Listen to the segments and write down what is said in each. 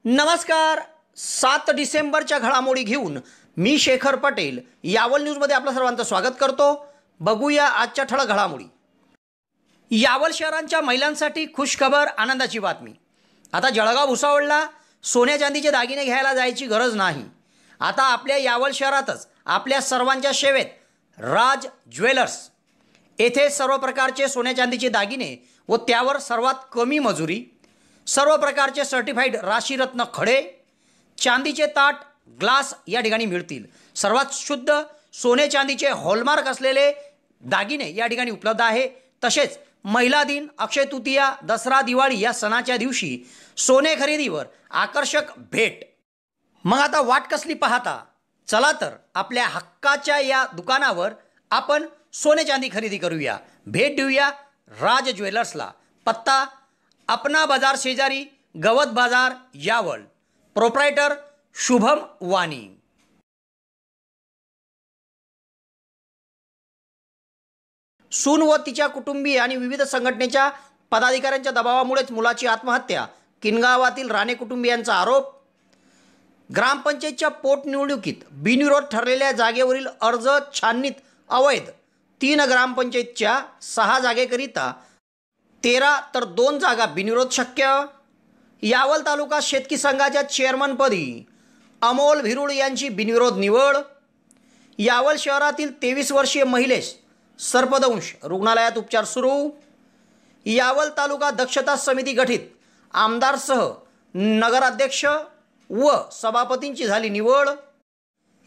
नमस्कार. 7 डिसेंबरच्या घडामोडी घेऊन मी शेखर पटेल यावल न्यूजमध्ये आपलं सर्वांचं स्वागत करतो. बघूया आजच्या ठळक घडामोडी. यावल शहरांच्या महिलांसाठी खुशखबर, आनंदाची बातमी. आता जळगाव भुसावळला सोन्या चांदीचे दागिने घ्यायला जायची गरज नाही. आता आपल्या यावल शहरातच आपल्या सर्वांच्या सेवेत राज ज्वेलर्स येथे सर्व प्रकारचे सोन्या चांदीचे दागिने व त्यावर सर्वात कमी मजुरी, सर्व प्रकारचे सर्टिफाईड राशीरत्न खडे, चांदीचे ताट, ग्लास या ठिकाणी मिळतील. सर्वात शुद्ध सोने चांदीचे हॉलमार्क असलेले दागिने या ठिकाणी उपलब्ध आहे. तसेच महिला दिन, अक्षय तृतीया, दसरा, दिवाळी या सणाच्या दिवशी सोने खरेदीवर आकर्षक भेट. मग आता वाट कसली पाहता, चला तर आपल्या हक्काच्या या दुकानावर आपण सोने चांदी खरेदी करूया. भेट देऊया राज ज्वेलर्सला. पत्ता अपना बाजार शेजारी, गवत बाजार, यावल. प्रोप्रायटर शुभम वाणी. सून व तिच्या कुटुंबीय आणि विविध संघटनेच्या पदाधिकाऱ्यांच्या दबावामुळेच मुलाची आत्महत्या, किनगावातील राणे कुटुंबियांचा आरोप. ग्रामपंचायतच्या पोटनिवडणुकीत बिनविरोध ठरलेल्या जागेवरील अर्ज छाननीत अवैध. 3 ग्रामपंचायतच्या 6 जागेकरिता 13 तर 2 जागा बिनविरोध शक्य. यावल तालुका शेतकी संघाच्या चेअरमनपदी अमोल भिरुड यांची बिनविरोध निवड. यावल शहरातील 23 वर्षीय महिलेस सर्पदंश, रुग्णालयात उपचार सुरू. यावल तालुका दक्षता समिती गठीत, आमदारसह नगराध्यक्ष व सभापतींची झाली निवड.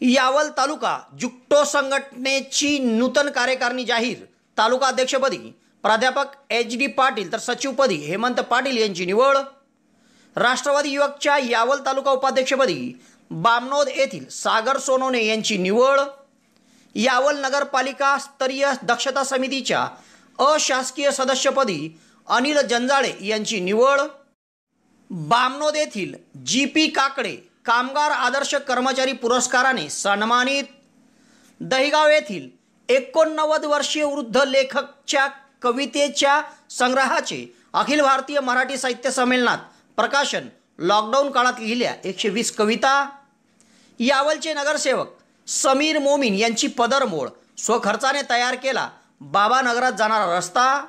यावल तालुका जुक्टो संघटनेची नूतन कार्यकारिणी जाहीर. तालुका अध्यक्षपदी प्राध्यापक HD पाटील तर सचिवपदी हेमंत पाटील यांची निवड. राष्ट्रवादी युवकच्या यावल तालुका उपाध्यक्षपदी बामनोद येथील सागर सोनोने यांची निवड. यावल नगरपालिका स्तरीय दक्षता समितीच्या अशासकीय सदस्यपदी अनिल जंजाळे यांची निवड. बामनोद येथील GP काकडे कामगार आदर्श कर्मचारी पुरस्काराने सन्मानित. दहिगाव येथील 89 वर्षीय वृद्ध लेखकच्या कवितेच्या संग्रहाचे अखिल भारतीय मराठी साहित्य संमेलनात प्रकाशन. लॉकडाऊन काळात लिहिल्या 120 कविता. यावलचे नगरसेवक समीर मोमीन यांची पदरमोड, स्वखर्चाने तयार केला बाबा नगरात जाणारा रस्ता.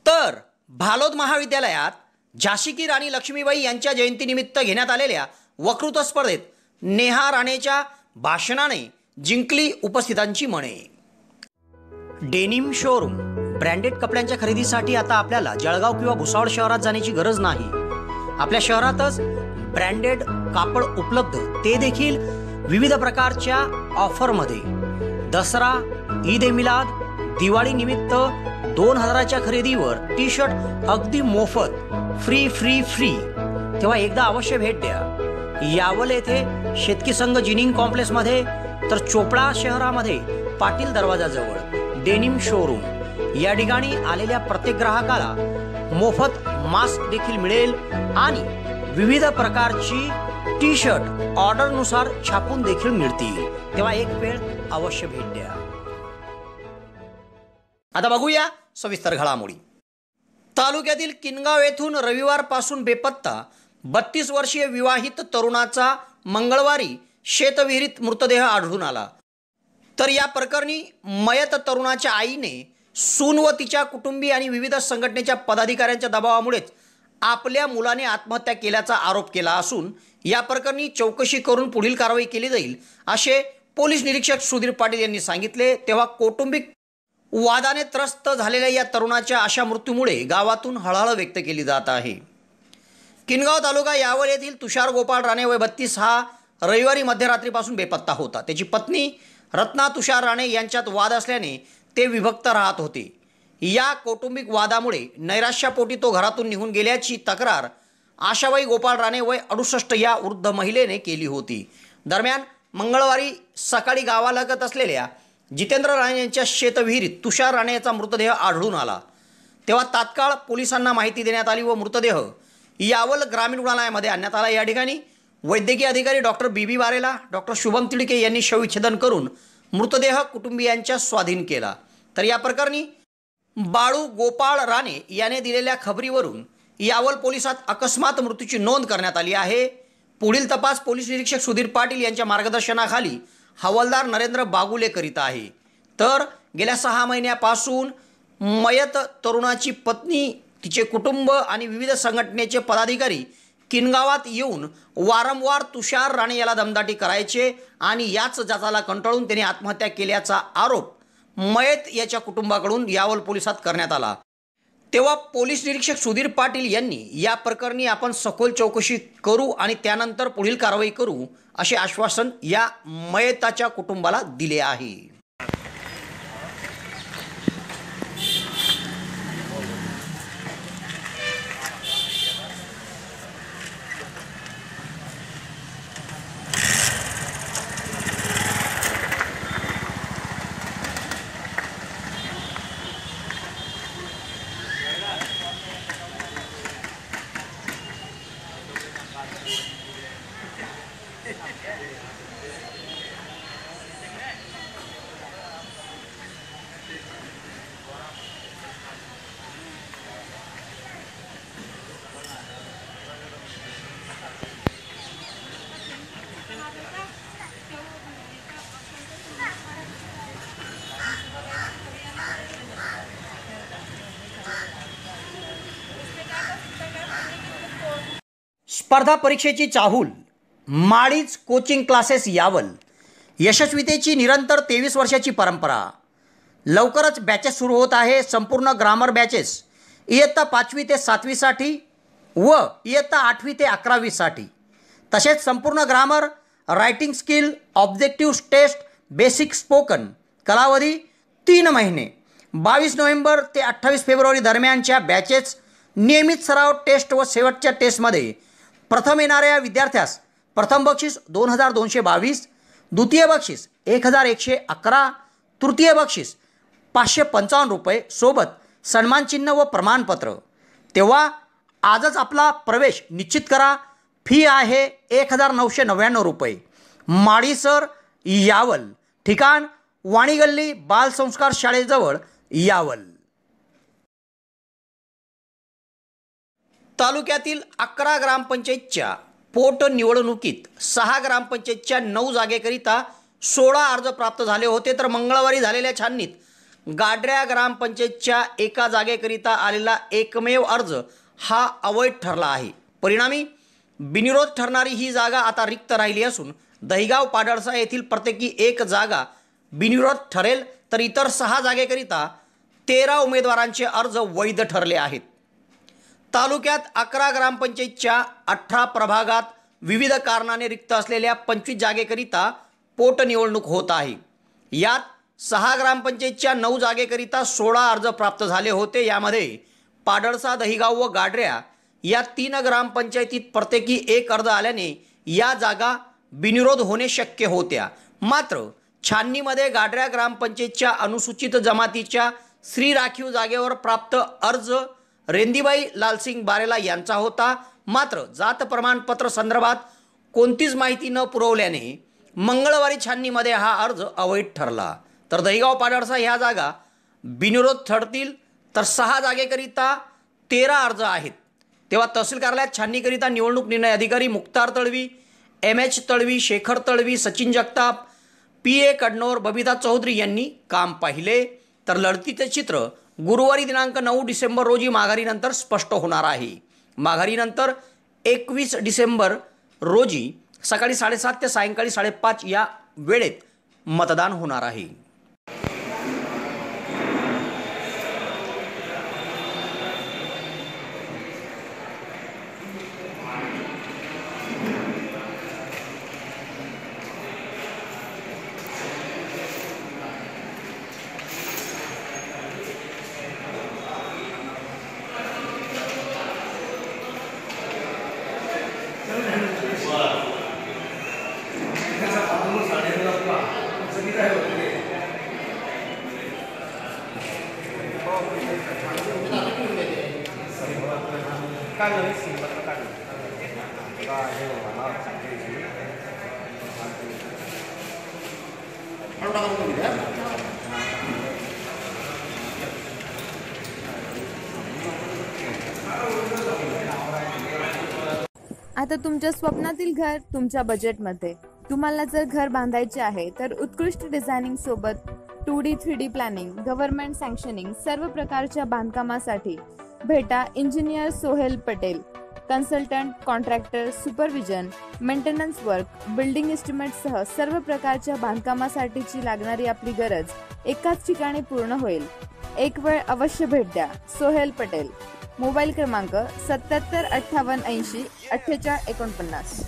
तर भालोद महाविद्यालयात झाशी की राणी लक्ष्मीबाई यांच्या जयंतीनिमित्त घेण्यात आलेल्या वक्तृत्व स्पर्धेत नेहा राणेच्या भाषणाने जिंकली उपस्थितांची मने. डेनिम शोरूम ब्रँडेड कपड्यांच्या खरेदीसाठी आता आपल्याला जळगाव किंवा भुसावळ शहरात जाण्याची गरज नाही. आपल्या शहरातच ब्रँडेड कापड उपलब्ध, ते देखील विविध प्रकारच्या ऑफरमध्ये. दसरा, ईद ए मिलाद, दिवाळी निमित्त 2000च्या खरेदीवर टी-शर्ट अगदी मोफत, फ्री फ्री फ्री. तेव्हा एकदा अवश्य भेट द्या. यावल येथे शेतकी संघ जिनिंग कॉम्प्लेक्समध्ये, तर चोपडा शहरामध्ये पाटील दरवाजाजवळ डेनिम शोरूम. या ठिकाणी आलेल्या प्रत्येक ग्राहकाला मोफत मास्क देखील मिळेल आणि विविध प्रकारची टी-शर्ट ऑर्डरनुसार छापून देखील मिळतील. तेव्हा एक वेळ अवश्य भेट द्या. आता बघूया सविस्तर घडामोडी. तालुक्यातील किनगाव येथून रविवारपासून बेपत्ता 32 वर्षीय विवाहित तरुणाचा मंगळवारी शेतविहिरीत मृतदेह आढळून आला. तर या प्रकरणी मयत तरुणाच्या आईने सून व तिच्या कुटुंबीय आणि विविध संघटनेच्या पदाधिकाऱ्यांच्या दबावामुळेच आपल्या मुलाने आत्महत्या केल्याचा आरोप केला असून या प्रकरणी चौकशी करून पुढील कारवाई केली जाईल असे पोलीस निरीक्षक सुधीर पाटील यांनी सांगितले. तेव्हा कौटुंबिक वादाने त्रस्त झालेल्या या तरुणाच्या अशा मृत्यूमुळे गावातून हळहळ व्यक्त केली जात आहे. किनगाव तालुका यावल येथील तुषार गोपाळ राणे वय 32 हा रविवारी मध्यरात्रीपासून बेपत्ता होता. त्याची पत्नी रत्ना तुषार राणे यांच्यात वाद असल्याने ते विभक्त राहत होते. या कौटुंबिक वादामुळे नैराश्यापोटी तो घरातून निघून गेल्याची तक्रार आशाबाई गोपाळ राणे वय 68 या वृद्ध महिलेने केली होती. दरम्यान मंगळवारी सकाळी गावालगत असलेल्या जितेंद्र राणे यांच्या शेतविहिरीत तुषार राणे याचा मृतदेह आढळून आला. तेव्हा तात्काळ पोलिसांना माहिती देण्यात आली व मृतदेह यावल ग्रामीण रुग्णालयामध्ये आणण्यात आला. या ठिकाणी वैद्यकीय अधिकारी doctor BB Varela, doctor Shubham Tidke यांनी शवविच्छेदन करून मृतदेह कुटुंबियांच्या स्वाधीन केला. तर या प्रकरणी बाळू गोपाळ राणे याने दिलेल्या खबरीवरून यावल पोलिसात अकस्मात मृत्यूची नोंद करण्यात आली आहे. पुढील तपास पोलीस निरीक्षक सुधीर पाटील यांच्या मार्गदर्शनाखाली हवालदार नरेंद्र बागुले करीत आहे. तर गेल्या 6 महिन्यापासून मयत तरुणाची पत्नी, तिचे कुटुंब आणि विविध संघटनेचे पदाधिकारी किनगावात येऊन वारंवार तुषार राणे याला दमदाटी करायचे आणि याच जाचाला कंटाळून त्याने आत्महत्या केल्याचा आरोप मयत याच्या कुटुंबाकडून यावल पोलिसात करण्यात आला. तेव्हा पोलीस निरीक्षक सुधीर पाटील यांनी या प्रकरणी आपण सखोल चौकशी करू आणि त्यानंतर पुढील कारवाई करू असे आश्वासन या मयताच्या कुटुंबाला दिले आहे. स्पर्धा परीक्षेची चाहूल, माळीज कोचिंग क्लासेस यावल. यशस्वीतेची निरंतर 23 वर्षाची परंपरा. लवकरच बॅचेस सुरू होत आहे. संपूर्ण ग्रामर बॅचेस इयत्ता 5वी ते 7वी साठी व इयत्ता 8वी ते 11वी साठी. तसेच संपूर्ण grammar, writing skill, objective test, basic spoken कालावधी 3 महिने. 22 नोव्हेंबर ते 28 फेब्रुवारी दरम्यानच्या बॅचेस नियमित सराव टेस्ट व शेवटच्या टेस्टमध्ये प्रथम येणाऱ्या विद्यार्थ्यास प्रथम बक्षीस 2222, द्वितीय बक्षीस 1111, तृतीय बक्षीस 555 रुपये सोबत सन्मानचिन्ह व प्रमाणपत्र. तेव्हा आजच आपला प्रवेश निश्चित करा. फी आहे 1999 रुपये. माळीसर यावल. ठिकाण वाणीगल्ली बालसंस्कार शाळेजवळ यावल. तालुक्यातील 11 ग्रामपंचायतच्या पोटनिवडणुकीत 6 ग्रामपंचायतच्या 9 जागेकरिता 16 अर्ज प्राप्त झाले होते. तर मंगळवारी झालेल्या छाननीत गाड्र्या ग्रामपंचायतच्या 1 जागेकरिता आलेला एकमेव अर्ज हा अवैध ठरला आहे. परिणामी बिनविरोध ठरणारी ही जागा आता रिक्त राहिली असून दहिगाव पाडळसा येथील प्रत्येकी 1 जागा बिनविरोध ठरेल. तर इतर 6 जागेकरिता 13 उमेदवारांचे अर्ज वैध ठरले आहेत. तालुक्यात 11 ग्रामपंचायतच्या 18 प्रभागात विविध कारणाने रिक्त असलेल्या 25 जागेकरिता पोटनिवडणूक होत आहे. यात 6 ग्रामपंचायतच्या 9 जागेकरिता 16 अर्ज प्राप्त झाले होते. यामध्ये पाडळसा, दहिगाव व गाड्र्या या 3 ग्रामपंचायतीत प्रत्येकी 1 अर्ज आल्याने या जागा बिनविरोध होणे शक्य होत्या. मात्र छाननीमध्ये गाड्र्या ग्रामपंचायतच्या अनुसूचित जमातीच्या श्री राखीव जागेवर प्राप्त अर्ज रेंदीबाई लालसिंग बारेला यांचा होता. मात्र जात प्रमाणपत्र संदर्भात कोणतीच माहिती न पुरवल्याने मंगळवारी छाननीमध्ये हा अर्ज अवैध ठरला. तर दहिगाव पाडळसा ह्या जागा बिनविरोध ठरतील. तर 6 जागेकरिता 13 अर्ज आहेत. तेव्हा तहसील कार्यालयात छाननीकरिता निवडणूक निर्णय अधिकारी मुक्तार तळवी, MH तळवी, शेखर तळवी, सचिन जगताप, PA कडनोर, बबिता चौधरी यांनी काम पाहिले. तर लढतीचे चित्र गुरुवारी दिनांक 9 डिसेंबर रोजी माघारीनंतर स्पष्ट होणार आहे. माघारीनंतर 21 डिसेंबर रोजी सकाळी 7:30 ते सायंकाळी 5:30 या वेळेत मतदान होणार आहे. आता तुमच्या स्वप्नातील घर तुमच्या बजेटमध्ये. तुम्हाला जर घर बांधायचे आहे तर उत्कृष्ट डिझायनिंग सोबत 2D 3D प्लॅनिंग, गव्हर्नमेंट सँक्शनिंग सर्व प्रकारच्या बांधकामासाठी भेटा engineer Sohel Patel. Consultant, contractor, supervision, maintenance work, building एस्टिमेटसह सर्व प्रकारच्या बांधकामासाठीची लागणारी आपली गरज एकाच ठिकाणी पूर्ण होईल. एक वेळ अवश्य भेट द्या. सोहेल पटेल. मोबाईल क्रमांक 7758804849.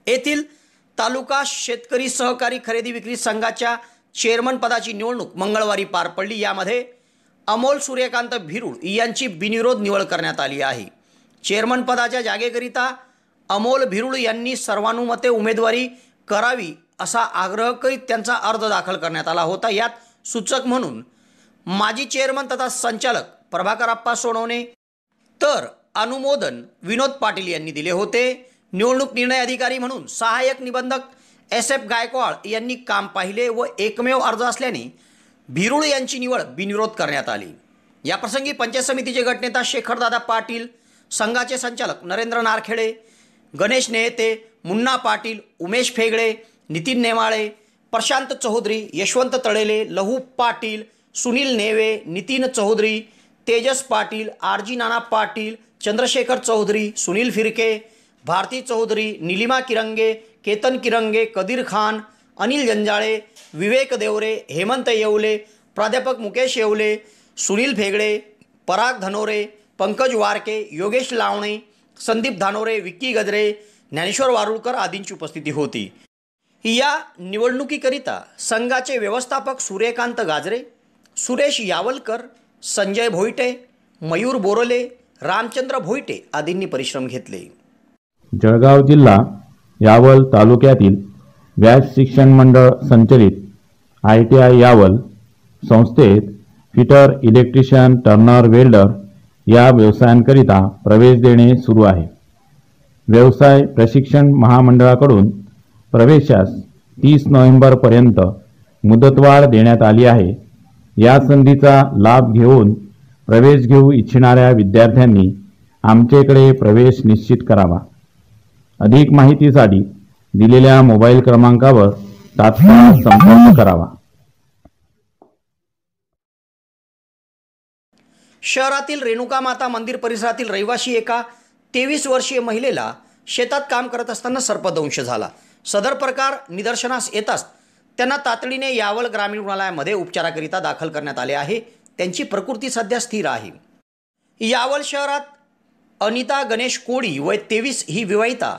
येथील तालुका शेतकरी सहकारी खरेदी विक्री संघाच्या चेअरमन पदाची निवडणूक मंगळवारी पार पडली. यामध्ये अमोल सूर्यकांत भिरुळ यांची बिनविरोध निवड करण्यात आली आहे. चेअरमन पदाच्या जागेकरिता अमोल भिरुळ यांनी सर्वानुमते उमेदवारी करावी असा आग्रह करीत त्यांचा अर्ज दाखल करण्यात आला होता. यात सूचक म्हणून माजी चेअरमन तथा संचालक प्रभाकरप्पा सोनवणे तर अनुमोदन विनोद पाटील यांनी दिले होते. निवडणूक निर्णय अधिकारी म्हणून सहाय्यक निबंधक SF गायकवाड यांनी काम पाहिले व एकमेव अर्ज असल्याने भिरुळ यांची निवड बिनविरोध करण्यात आली. याप्रसंगी पंचायत समितीचे गटनेता शेखरदादा पाटील, संघाचे संचालक नरेंद्र नारखेडे, गणेश नेते, मुन्ना पाटील, उमेश फेगळे, नितीन नेमाळे, प्रशांत चौधरी, यशवंत तळेले, लहू पाटील, सुनील नेवे, नितीन चौधरी, तेजस पाटील, RG नाना पाटील, चंद्रशेखर चौधरी, सुनील फिरके, भारती चौधरी, नीलिमा किरंगे, केतन किरंगे, कदीर खान, अनिल जंजाळे, विवेक देवरे, हेमंत येवले, प्राध्यापक मुकेश येवले, सुनील फेगडे, पराग धनोरे, पंकज वारके, योगेश लावणे, संदीप धानोरे, विक्की गजरे, ज्ञानेश्वर वारुळकर आदींची उपस्थिती होती. या निवडणुकीकरिता संघाचे व्यवस्थापक सूर्यकांत गाजरे, सुरेश यावलकर, संजय भोईटे, मयूर बोरले, रामचंद्र भोईटे आदींनी परिश्रम घेतले. जळगाव जिल्हा यावल तालुक्यातील व्यास शिक्षण मंडळ संचलित ITI यावल संस्थेत फिटर, इलेक्ट्रिशियन, टर्नर, वेल्डर या व्यवसायांकरिता प्रवेश देणे सुरू आहे. व्यवसाय प्रशिक्षण महामंडळाकडून प्रवेशास 30 नोव्हेंबरपर्यंत मुदतवाढ देण्यात आली आहे. या संधीचा लाभ घेऊन प्रवेश घेऊ इच्छिणाऱ्या विद्यार्थ्यांनी आमच्याकडे प्रवेश निश्चित करावा. अधिक माहितीसाठी दिलेल्या मोबाईल क्रमांकावर तात्काळ संपर्क करावा. शहरातील रेणुका माता मंदिर परिसरातील रहिवाशी एका 23 वर्षीय महिलेला शेतात काम करत असताना सर्पदंश झाला. सदर प्रकार निदर्शनास येताच त्यांना तातडीने यावल ग्रामीण रुग्णालयामध्ये उपचाराकरिता दाखल करण्यात आले आहे. त्यांची प्रकृती सध्या स्थिर आहे. यावल शहरात अनिता गणेश कोळी वय 23 ही विवाहिता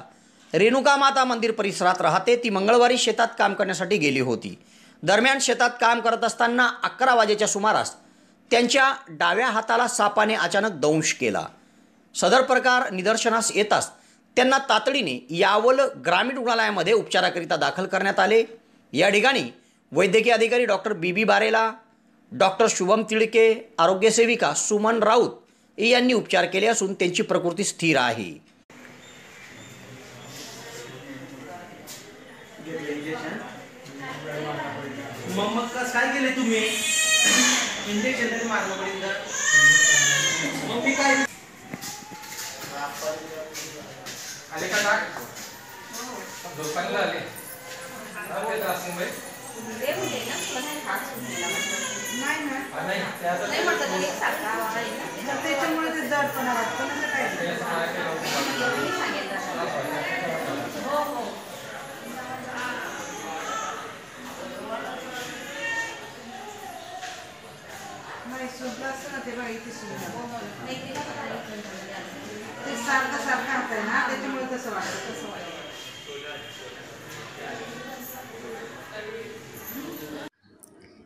रेणुका माता मंदिर परिसरात राहते. ती मंगळवारी शेतात काम करण्यासाठी गेली होती. दरम्यान शेतात काम करत असताना 11 वाजेच्या सुमारास त्यांच्या डाव्या हाताला सापाने अचानक दंश केला. सदर प्रकार निदर्शनास येताच त्यांना तातडीने यावल ग्रामीण रुग्णालयामध्ये उपचाराकरिता दाखल करण्यात आले. या ठिकाणी वैद्यकीय अधिकारी doctor BB Barela, doctor Shubham Tilke, आरोग्यसेविका सुमन राऊत यांनी उपचार केले असून त्यांची प्रकृती स्थिर आहे. मग काय केले तुम्ही? इंजेक्शन मारलं पडेल. मग मी काय आले का डाक? आले त्याच्यामुळे ते जडपणा वाटतो ना. काय नाही सुद्धा असं ना ते बघा इथे सुद्धा ते सारखं सारखं हात आहे ना त्याच्यामुळे तसं वाटतं.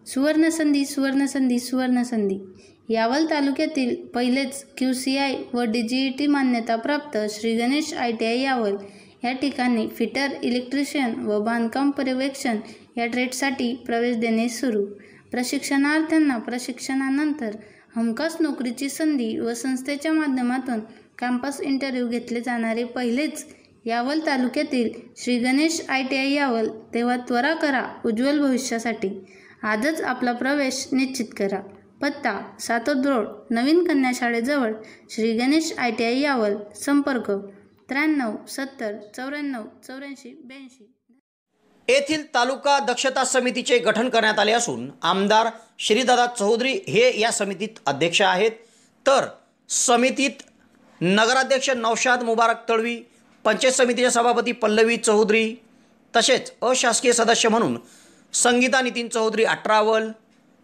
सुवर्णसंधी सुवर्णसंधी सुवर्णसंधी. यावल तालुक्यातील पहिलेच QCI व DGET मान्यताप्राप्त श्री गणेश ITI यावल या ठिकाणी फिटर, इलेक्ट्रिशियन व बांधकाम पर्यवेक्षण या ट्रेडसाठी प्रवेश देणे सुरू. प्रशिक्षणार्थ्यांना प्रशिक्षणानंतर हमखास नोकरीची संधी व संस्थेच्या माध्यमातून कॅम्पस इंटरव्ह्यू घेतले जाणारे पहिलेच यावल तालुक्यातील श्री गणेश ITI यावल. तेव्हा त्वरा करा उज्ज्वल भविष्यासाठी. आजच आपला प्रवेश निश्चित करा. पत्ता सातोद रोड, नवीन कन्या शाळेजवळ, श्री गणेश ITI यावल. संपर्क 93 70 94 84 82. येथील तालुका दक्षता समितीचे गठन करण्यात आले असून आमदार श्रीदादा चौधरी हे या समितीत अध्यक्ष आहेत. तर समितीत नगराध्यक्ष नौशाद मुबारक तळवी, पंचायत समितीचे सभापती पल्लवी चौधरी, तसेच अशासकीय सदस्य म्हणून संगीता नितीन चौधरी अठरावल,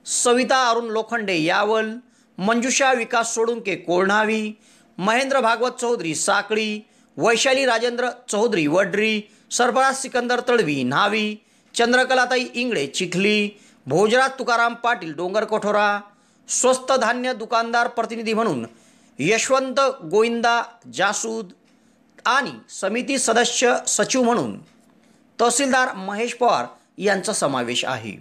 सविता अरुण लोखंडे यावल, मंजुषा विकास सोडुंके कोळणावी, महेंद्र भागवत चौधरी साकळी, वैशाली राजेंद्र चौधरी वड्री, सरफराज सिकंदर तळवी न्हावी, चंद्रकलाताई इंगळे चिखली, भोजराज तुकाराम पाटील डोंगर कोठोरा, स्वस्त धान्य दुकानदार प्रतिनिधी म्हणून यशवंत गोविंदा जासूद आणि समिती सदस्य सचिव म्हणून तहसीलदार महेश पवार यांचा समावेश आहे.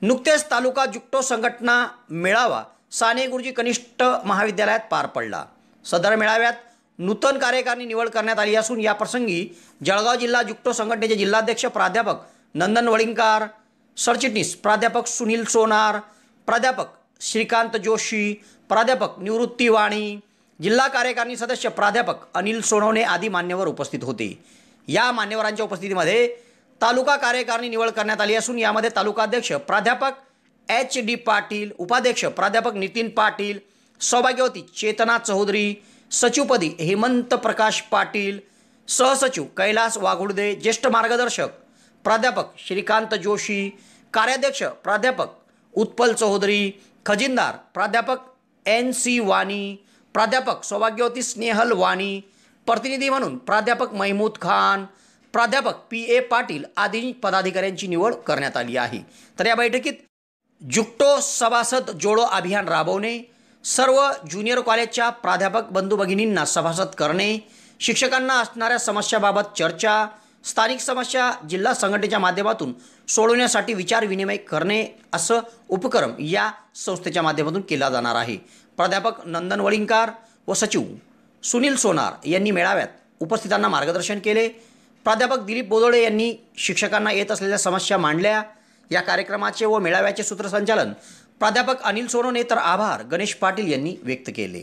नुकतेच तालुका जुक्टो संघटना मेळावा साने गुरुजी कनिष्ठ महाविद्यालयात पार पडला. सदर मेळाव्यात नूतन कार्यकारिणी निवड करण्यात आली असून या प्रसंगी जळगाव जिल्हा जुक्टो संघटनेचे जिल्हाध्यक्ष प्राध्यापक नंदन वळिंगकर, सरचिटणीस प्राध्यापक सुनील सोनार, प्राध्यापक श्रीकांत जोशी, प्राध्यापक निवृत्ती वाणी, जिल्हा कार्यकारिणी सदस्य प्राध्यापक अनिल सोनवणे आदी मान्यवर उपस्थित होते. या मान्यवरांच्या उपस्थितीमध्ये तालुका कार्यकारिणी निवड करण्यात आली असून यामध्ये तालुकाध्यक्ष प्राध्यापक HD पाटील, उपाध्यक्ष प्राध्यापक नितीन पाटील, सौभाग्यवती चेतना चौधरी, सचिवपदी हेमंत प्रकाश पाटील, सहसचिव कैलास वाघुडदे, ज्येष्ठ मार्गदर्शक प्राध्यापक श्रीकांत जोशी, कार्याध्यक्ष प्राध्यापक उत्पल चौधरी, खजिनदार प्राध्यापक NC वाणी, प्राध्यापक सौभाग्यवती स्नेहल वाणी, प्रतिनिधी म्हणून प्राध्यापक महमूद खान, प्राध्यापक PA पाटील आदी पदाधिकाऱ्यांची निवड करण्यात आली आहे. तर या बैठकीत जुक्टो सभासद जोडो अभियान राबवणे, सर्व ज्युनियर कॉलेजच्या प्राध्यापक बंधू भगिनींना सभासद करणे, शिक्षकांना असणाऱ्या समस्याबाबत चर्चा, स्थानिक समस्या जिल्हा संघटनेच्या माध्यमातून सोडवण्यासाठी विचार विनिमय करणे असं उपक्रम या संस्थेच्या माध्यमातून केला जाणार आहे. प्राध्यापक नंदन वळिंगकर व सचिव सुनील सोनार यांनी मेळाव्यात उपस्थितांना मार्गदर्शन केले. प्राध्यापक दिलीप बोदोळे यांनी शिक्षकांना येत असलेल्या समस्या मांडल्या. या कार्यक्रमाचे व मेळाव्याचे सूत्रसंचालन प्राध्यापक अनिल सोनवणे तर आभार गणेश पाटील यांनी व्यक्त केले.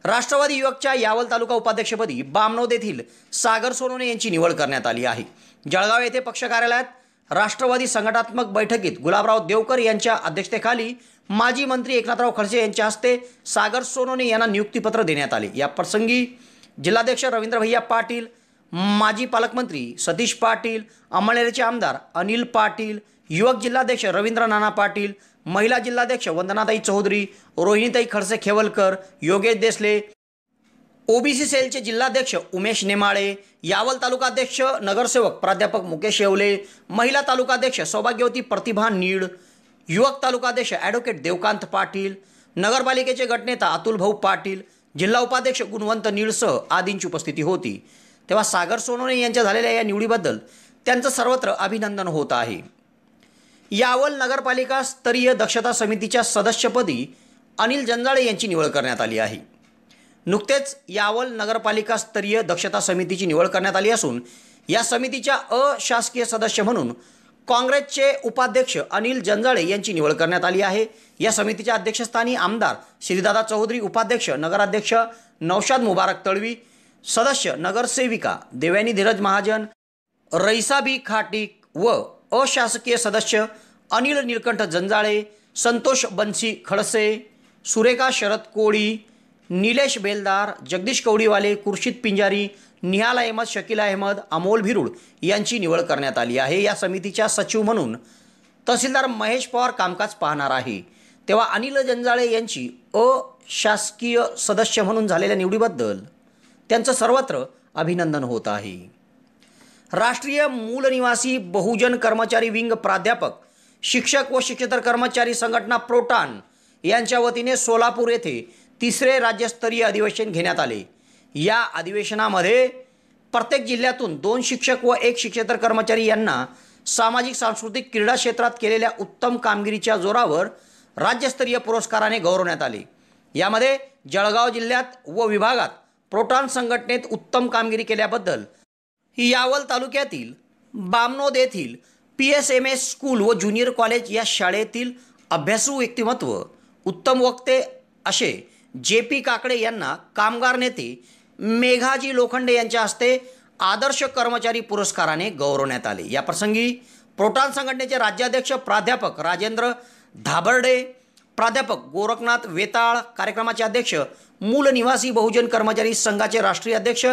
राष्ट्रवादी युवकच्या यावल तालुका उपाध्यक्षपदी बामनोद येथील सागर सोनवणे यांची निवड करण्यात आली आहे. जळगाव येथे पक्ष कार्यालयात राष्ट्रवादी संघटनात्मक बैठकीत गुलाबराव देवकर यांच्या अध्यक्षतेखाली माजी मंत्री एकनाथराव खडसे यांच्या हस्ते सागर सोनवणे यांना नियुक्तीपत्र देण्यात आले. या प्रसंगी जिल्हाध्यक्ष रवींद्र भैया पाटील, माजी पालकमंत्री सतीश पाटील, अंमळनेरचे आमदार अनिल पाटील, युवक जिल्हाध्यक्ष रवींद्र नाना पाटील, महिला जिल्हाध्यक्ष वंदनाताई चौधरी, रोहिणीताई खडसे खेवलकर, योगेश देसले, OBC सेलचे जिल्हाध्यक्ष उमेश नेमाळे, यावल तालुकाध्यक्ष नगरसेवक प्राध्यापक मुकेश येवले, महिला तालुकाध्यक्ष सौभाग्यवती प्रतिभा नीड, युवक तालुकाध्यक्ष ॲडव्होकेट देवकांत पाटील, नगरपालिकेचे गटनेता अतुल भाऊ पाटील, जिल्हा उपाध्यक्ष गुणवंत नीडसह आदींची उपस्थिती होती. तेव्हा सागर सोनवणे यांच्या झालेल्या या निवडीबद्दल त्यांचं सर्वत्र अभिनंदन होत आहे. यावल नगरपालिका स्तरीय दक्षता समितीच्या सदस्यपदी अनिल जंजाळे यांची निवड करण्यात आली आहे. नुकतेच यावल नगरपालिका स्तरीय दक्षता समितीची निवड करण्यात आली असून या समितीच्या अशासकीय सदस्य म्हणून काँग्रेसचे उपाध्यक्ष अनिल जंजाळे यांची निवड करण्यात आली आहे. या समितीच्या अध्यक्षस्थानी आमदार श्रीदादा चौधरी, उपाध्यक्ष नगराध्यक्ष नौशाद मुबारक तळवी, सदस्य नगरसेविका देवयानी धीरज महाजन, रईसाबी खाटीक व अशासकीय सदस्य अनिल निळकंठ जंजाळे, संतोष बन्सी खडसे, सुरेखा शरद कोळी, निलेश बेलदार, जगदीश कवडीवाले, खुर्शीद पिंजारी, निहाल अहमद, शकील अहमद, अमोल भिरुड यांची निवड करण्यात आली आहे. या समितीच्या सचिव म्हणून तहसीलदार महेश पवार कामकाज पाहणार आहे. तेव्हा अनिल जंजाळे यांची अशासकीय सदस्य म्हणून झालेल्या निवडीबद्दल त्यांचं सर्वत्र अभिनंदन होत आहे. राष्ट्रीय मूल निवासी बहुजन कर्मचारी विंग प्राध्यापक, शिक्षक व शिक्षकेतर कर्मचारी संघटना प्रोटान यांच्या वतीने सोलापूर येथे 3रे राज्यस्तरीय अधिवेशन घेण्यात आले. या अधिवेशनामध्ये प्रत्येक जिल्ह्यातून 2 शिक्षक व 1 शिक्षकेतर कर्मचारी यांना सामाजिक सांस्कृतिक क्रीडा क्षेत्रात केलेल्या उत्तम कामगिरीच्या जोरावर राज्यस्तरीय पुरस्काराने गौरवण्यात आले. यामध्ये जळगाव जिल्ह्यात व विभागात प्रोटान संघटनेत उत्तम कामगिरी केल्याबद्दल यावल तालुक्यातील बामनोद येथील PSMS स्कूल व ज्युनियर कॉलेज या शाळेतील अभ्यासू व्यक्तिमत्व, उत्तम वक्ते असे JP काकडे यांना कामगार नेते मेघाजी लोखंडे यांच्या हस्ते आदर्श कर्मचारी पुरस्काराने गौरवण्यात आले। या प्रसंगी प्रोटॉन संघटनेचे राज्याध्यक्ष प्राध्यापक राजेंद्र धाबर्डे, प्राध्यापक गोरखनाथ वेताळ, कार्यक्रमाचे अध्यक्ष मूल निवासी बहुजन कर्मचारी संघाचे राष्ट्रीय अध्यक्ष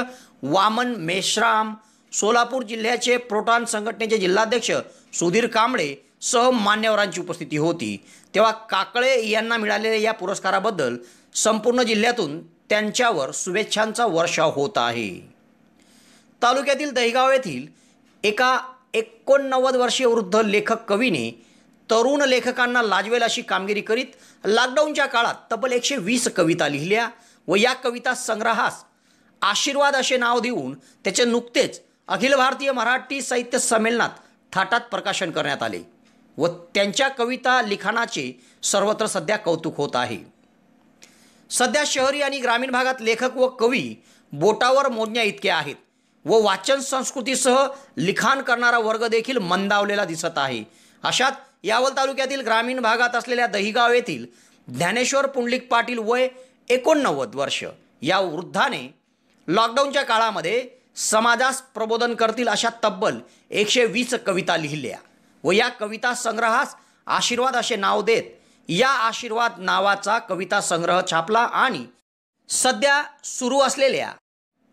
वामन मेश्राम, सोलापूर जिल्ह्याचे प्रोटॉन संघटनेचे जिल्हाध्यक्ष सुधीर कांबळे सह मान्यवरांची उपस्थिती होती। तेव्हा काकळे यांना मिळालेल्या या पुरस्काराबद्दल संपूर्ण जिल्ह्यातून त्यांच्यावर शुभेच्छांचा वर्षाव होत आहे। तालुक्यातील दहिगाव येथील एका 89 वर्षीय वृद्ध लेखक कवीने तरुण लेखकांना लाजवेल अशी कामगिरी करीत लॉकडाऊनच्या काळात तब्बल 120 कविता लिहिल्या व या कविता संग्रहास आशीर्वाद असे नाव देऊन त्याचे नुकतेच अखिल भारतीय मराठी साहित्य संमेलनात थाटात प्रकाशन करण्यात आले व त्यांच्या कविता लिखाणाचे सर्वत्र सध्या कौतुक होत आहे। सध्या शहरी आणि ग्रामीण भागात लेखक व कवी बोटावर मोजण्या इतके आहेत व वाचन संस्कृतीसह लिखाण करणारा वर्ग देखील मंदावलेला दिसत आहे। अशात यावल तालुक्यातील ग्रामीण भागात असलेल्या दहिगाव येथील ज्ञानेश्वर पुंडलिक पाटील वय 89 वर्ष या वृद्धाने लॉकडाऊनच्या काळामध्ये समाजास प्रबोधन करतील अशा तब्बल 120 कविता लिहिल्या व या कविता संग्रहास आशीर्वाद असे नाव देत या आशीर्वाद नावाचा कविता संग्रह छापला आणि सध्या सुरू असलेल्या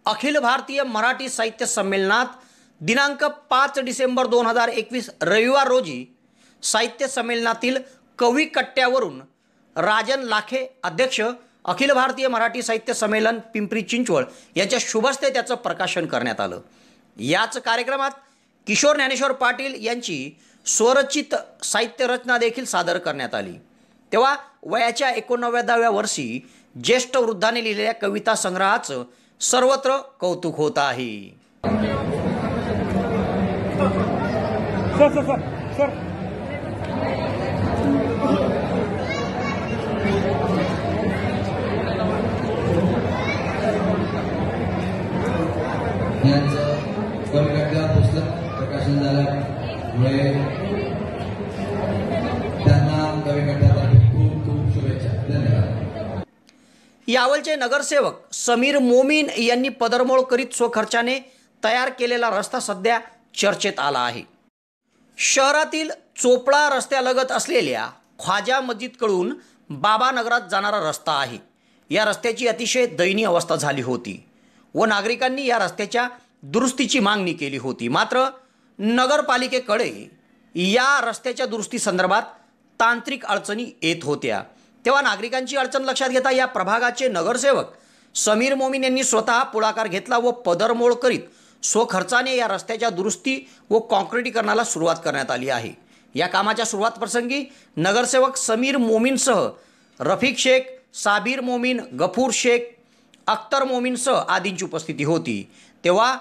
अखिल भारतीय मराठी साहित्य संमेलनात दिनांक 5 डिसेंबर 2021 रविवार रोजी साहित्य संमेलनातील कवी कट्ट्यावरून राजन लाखे अध्यक्ष अखिल भारतीय मराठी साहित्य संमेलन पिंपरी चिंचवड यांच्या शुभहस्ते त्याचं प्रकाशन करण्यात आलं। याच कार्यक्रमात किशोर ज्ञानेश्वर पाटील यांची स्वरचित साहित्य रचना देखील सादर करण्यात आली। तेव्हा वयाच्या 89व्या वर्षी ज्येष्ठ वृद्धाने लिहिलेल्या कविता संग्रहाचं सर्वत्र कौतुक होत आहे। यांचं कविता पुस्तक प्रकाशन झाल्यामुळे त्यांना कविकट्ट्यातर्फे खूप खूप शुभेच्छा। धन्यवाद। यावलचे नगरसेवक समीर मोमीन यांनी पदरमोड करीत स्वखर्चाने तयार केलेला रस्ता सध्या चर्चेत आला आहे। शहरातील चोपडा रस्त्यालगत असलेल्या ख्वाजा मस्जिदकडून बाबा नगरात जाणारा रस्ता आहे। या रस्त्याची अतिशय दयनीय अवस्था झाली होती व नागरिकांनी या रस्त्याच्या दुरुस्तीची मागणी केली होती। मात्र नगरपालिकेकडे या रस्त्याच्या दुरुस्ती संदर्भात तांत्रिक अडचणी येत होत्या। तेव्हा नागरिकांची अडचण लक्षात घेता या प्रभागाचे नगरसेवक समीर मोमीन यांनी स्वतः पुढाकार घेतला व पदरमोड करीत स्वखर्चाने या रस्त्याच्या दुरुस्ती व काँक्रिटीकरणाला सुरुवात करण्यात आली आहे। या कामाच्या सुरुवात प्रसंगी नगरसेवक समीर मोमीनसह रफिक शेख, साबीर मोमीन, गफूर शेख, अख्तर मोमीनसह आदींची उपस्थिती होती। तेव्हा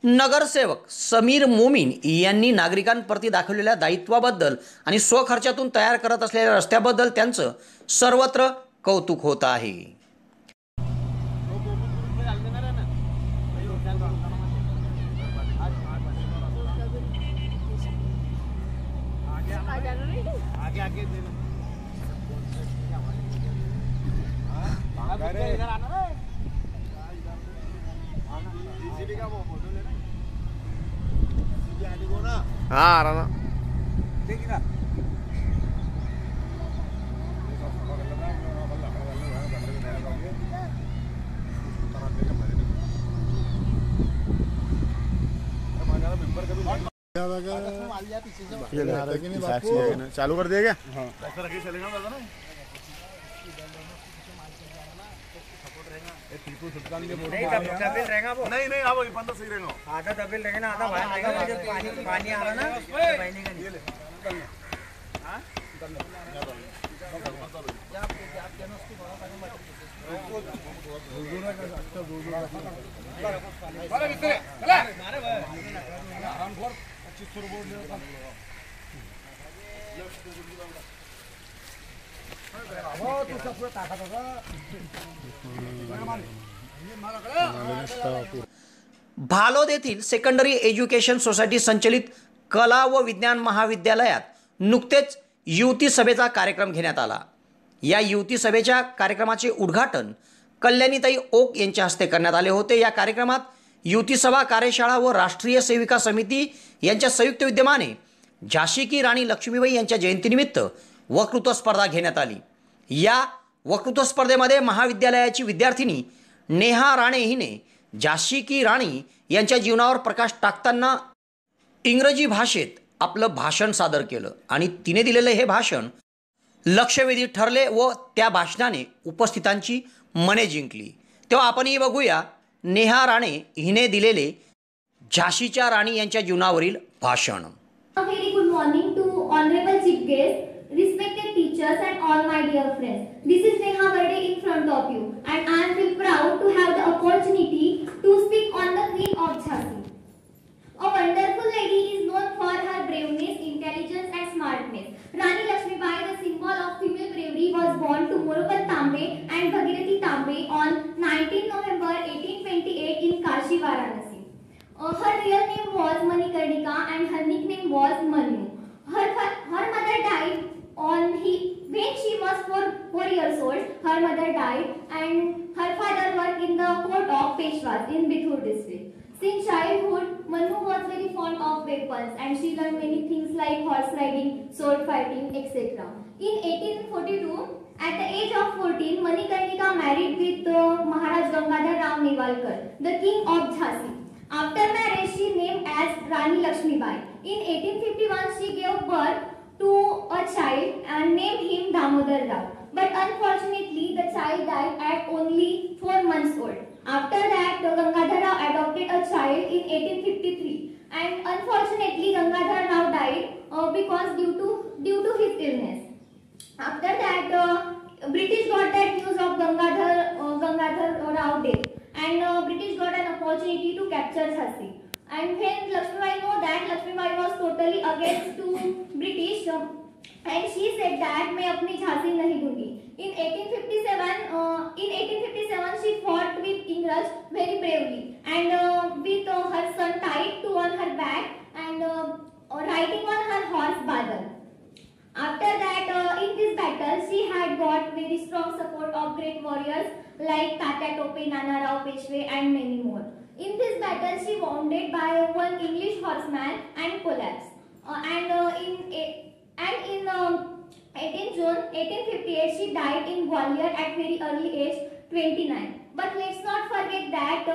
नगरसेवक समीर मोमीन यांनी नागरिकांप्रती दाखवलेल्या दायित्वाबद्दल आणि स्वखर्चातून तयार करत असलेल्या रस्त्याबद्दल त्यांचं सर्वत्र कौतुक होत आहे। हाँ रहा चालू कर दिया क्या? नहीं नहीं अब बंदा सही रहेगा। आधा तबेल रहेगा ना, आधा बाहर रहेगा। जब पानी आ रहा ना बहने का नहीं। भालोद येथील सेकंडरी एज्युकेशन सोसायटी संचलित कला व विज्ञान महाविद्यालयात नुकतेच युवती सभेचा कार्यक्रम घेण्यात आला। या युवती सभेच्या कार्यक्रमाचे उद्घाटन कल्याणीताई ओक यांच्या हस्ते करण्यात आले होते। या कार्यक्रमात युवती सभा कार्यशाळा व राष्ट्रीय सेविका समिती यांच्या संयुक्त विद्यमाने झाशी की राणी लक्ष्मीबाई यांच्या जयंतीनिमित्त वक्तृत्व स्पर्धा घेण्यात आली। या वक्तृत्व स्पर्धेमध्ये महाविद्यालयाची विद्यार्थिनी नेहा राणे हिने झाशी की राणी यांच्या जीवनावर प्रकाश टाकताना इंग्रजी भाषेत आपलं भाषण सादर केलं आणि तिने दिलेले हे भाषण लक्षवेधी ठरले व त्या भाषणाने उपस्थितांची मने जिंकली। तेव्हा आपणही बघूया नेहा राणे हिने दिलेले झाशीच्या राणी यांच्या जीवनावरील भाषण। Very good morning to honorable chief guest, respected teachers and all my dear friends. This is Neha Varde in front of you and I am feel proud to have the opportunity to speak on the Queen of Jhansi. A wonderful lady is known for her braveness, intelligence and smartness. Rani Lakshmibai, the symbol of female bravery, was born to Morapat Tambe and Bhagirathi Tambe on 19 November 1828 in Kashi, Varanasi. Her real name was Manikarnika and her nickname was Manu. Her mother died when she was 4 years old. Her mother died and her father worked in the court of Peshwas in Bithur district. Since childhood, Manu was very fond of weapons and she learned many things like horse riding, sword fighting, etc. In 1842, at the age of 14, Manikarnika married with Maharaj Gangadhar Rao Nevalkar, the king of Jhansi. After marriage, she named as Rani Lakshmibai. In 1851, she gave birth to a child and named him Damodar Rao. But unfortunately, the child died at only 4 months old. After that, Gangadhar Rao adopted a child in 1853. And unfortunately, Gangadhar Rao died because due to his illness. After that, British got that news of Gangadhar Rao death. And British got an opportunity to capture Jhansi. And when Lakshmibai know that, Lakshmibai was totally against to British and she said that मैं अपनी झांसी नहीं दूंगी. In 1857 she fought with English very bravely and with her son tied to on her back and riding on her horse Badal. After that, in this battle, she had got very strong support of great warriors like Tatya Tope, Nana Rao Peshwe and many more. In this battle, she wounded by one English horseman and collapsed. In 18 June 1858, she died in Gwalior at very early age, 29. But let's not forget that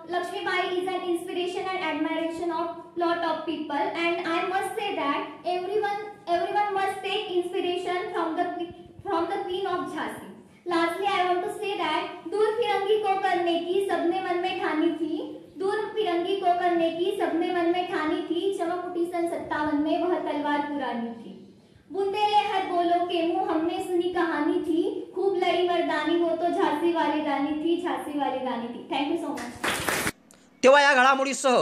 Lakshmibai is an inspiration and admiration of lot of people, and I must say that everyone must take inspiration from the Queen of Jhansi. Lastly, I want to say that दूर फिरंगी को करने की सबने मन में ठानी थी. दूर फिरंगी को करने की सबने मन में ठानी थी. चमक उठी सन 57 में वह तलवार पुरानी थी. बुंदेले हर बोलो के मुंह हमने सुनी कहानी थी. खूब लड़ी मर्दानी वो तो झांसी वाली रानी थी. झांसी वाली रानी थी. Thank you so much. तेव्हा या घडामोडीसह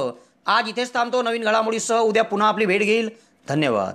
आज इथेच थांबतो. नवीन घडामोडीसह उद्या पुन्हा आपली भेट घेईल. धन्यवाद.